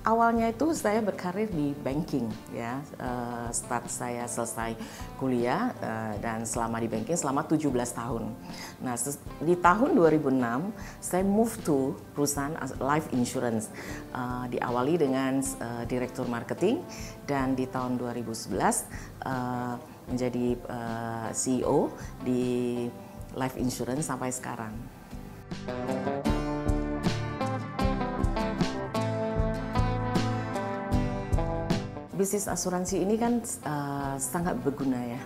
awalnya itu saya berkarir di banking ya. Start saya selesai kuliah dan selama di banking selama 17 tahun. Nah, di tahun 2006 saya move to perusahaan life insurance. Diawali dengan direktur marketing dan di tahun 2011 menjadi CEO di life insurance sampai sekarang. Bisnis asuransi ini kan sangat berguna ya,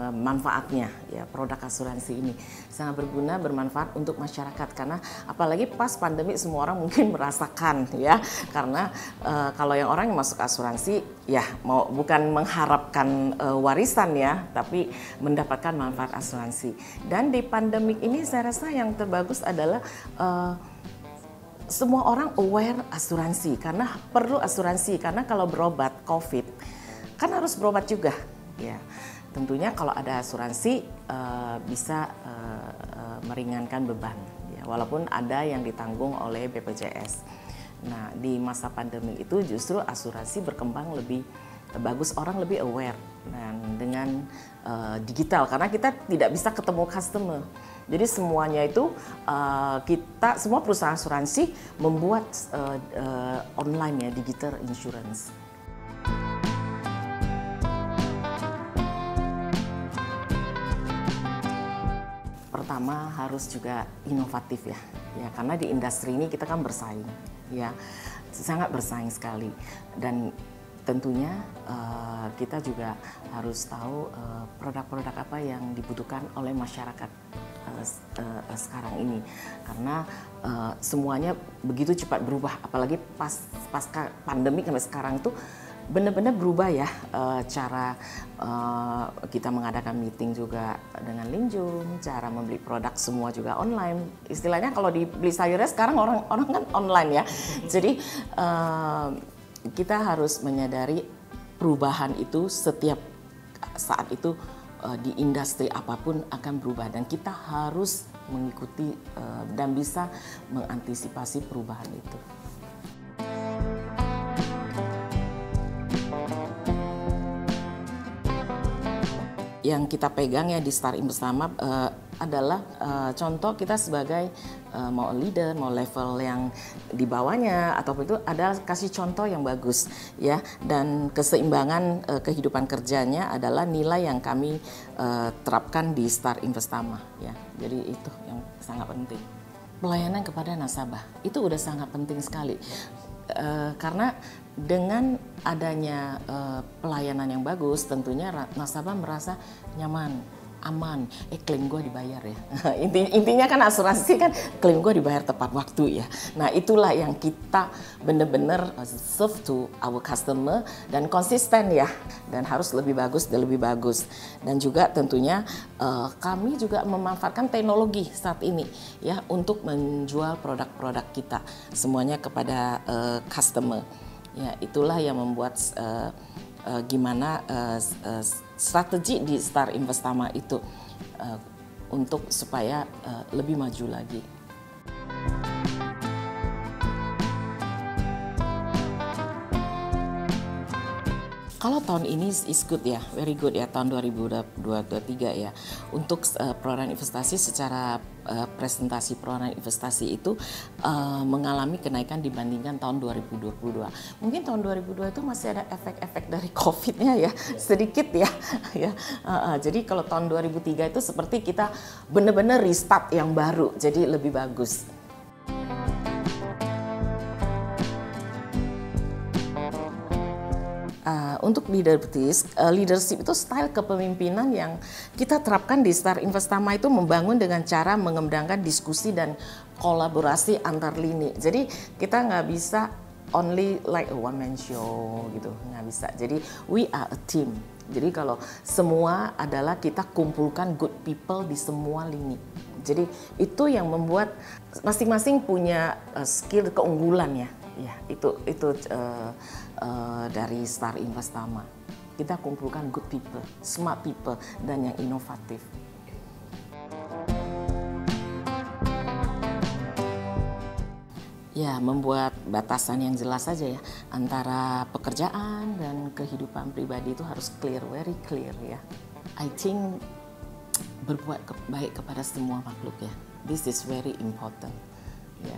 manfaatnya ya, produk asuransi ini sangat berguna, bermanfaat untuk masyarakat karena apalagi pas pandemi semua orang mungkin merasakan ya, karena kalau yang orang yang masuk asuransi ya mau bukan mengharapkan warisan ya, tapi mendapatkan manfaat asuransi. Dan di pandemik ini saya rasa yang terbagus adalah semua orang aware asuransi karena perlu asuransi karena kalau berobat COVID kan harus berobat juga ya. Tentunya kalau ada asuransi bisa meringankan beban ya, walaupun ada yang ditanggung oleh BPJS. Nah, di masa pandemi itu justru asuransi berkembang lebih bagus, orang lebih aware dan dengan digital karena kita tidak bisa ketemu customer. Jadi semuanya itu kita semua perusahaan asuransi membuat online ya, digital insurance. Pertama harus juga inovatif ya, karena di industri ini kita kan bersaing ya, sangat bersaing sekali dan tentunya kita juga harus tahu produk-produk apa yang dibutuhkan oleh masyarakat sekarang ini karena semuanya begitu cepat berubah, apalagi pasca pandemi sampai sekarang itu benar-benar berubah ya, cara kita mengadakan meeting juga dengan Linjung, cara membeli produk semua juga online. Istilahnya kalau dibeli sayurnya sekarang orang kan online ya. Jadi kita harus menyadari perubahan itu setiap saat itu di industri apapun akan berubah dan kita harus mengikuti dan bisa mengantisipasi perubahan itu. Yang kita pegang ya di Star Investama adalah contoh kita sebagai mau leader, mau level yang di bawahnya ataupun itu adalah kasih contoh yang bagus ya, dan keseimbangan kehidupan kerjanya adalah nilai yang kami terapkan di Star Investama ya. Jadi itu yang sangat penting. Pelayanan kepada nasabah itu udah sangat penting sekali. Karena dengan adanya pelayanan yang bagus tentunya nasabah merasa nyaman, aman, klaim gue dibayar ya. Intinya kan asuransi kan klaim gue dibayar tepat waktu ya. Nah itulah yang kita benar-benar serve to our customer dan konsisten ya, dan harus lebih bagus dan lebih bagus. Dan juga tentunya kami juga memanfaatkan teknologi saat ini ya untuk menjual produk-produk kita semuanya kepada customer. Ya itulah yang membuat gimana strategi di Star Investama itu untuk supaya lebih maju lagi. Kalau tahun ini is good ya, very good ya, tahun 2023 ya. Untuk perorangan investasi secara presentasi perorangan investasi itu mengalami kenaikan dibandingkan tahun 2022. Mungkin tahun 2022 itu masih ada efek-efek dari COVID-nya ya, sedikit ya. Jadi kalau tahun 2003 itu seperti kita benar-benar restart yang baru, jadi lebih bagus. Untuk leadership itu style kepemimpinan yang kita terapkan di Star Investama itu membangun dengan cara mengembangkan diskusi dan kolaborasi antar lini. Jadi kita nggak bisa only like a one man show gitu, nggak bisa. Jadi we are a team. Jadi kalau semua adalah kita kumpulkan good people di semua lini. Jadi itu yang membuat masing-masing punya skill keunggulan ya. Ya itu dari Star Investama. Kita kumpulkan good people, smart people, dan yang inovatif. Ya, membuat batasan yang jelas saja ya antara pekerjaan dan kehidupan pribadi itu harus clear, very clear ya. I think berbuat baik kepada semua makhluk ya. This is very important ya.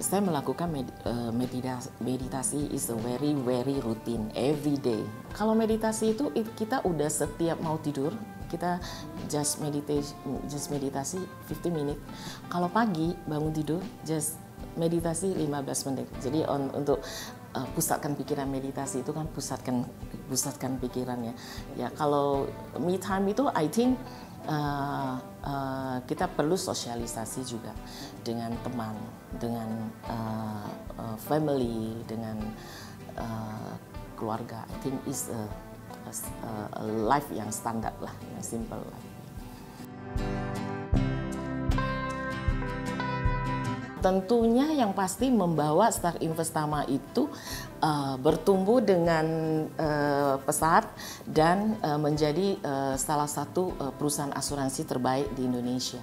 Saya melakukan meditasi is a very routine every day. Kalau meditasi itu kita udah setiap mau tidur kita just meditasi 15 menit. Kalau pagi bangun tidur just meditasi 15 menit. Jadi untuk pusatkan pikiran, meditasi itu kan pusatkan pikirannya. Ya kalau me time itu I think kita perlu sosialisasi juga dengan teman, dengan family, dengan keluarga. I think is a life yang standar lah, yang simple lah. Tentunya yang pasti membawa Star Investama itu bertumbuh dengan pesat dan menjadi salah satu perusahaan asuransi terbaik di Indonesia.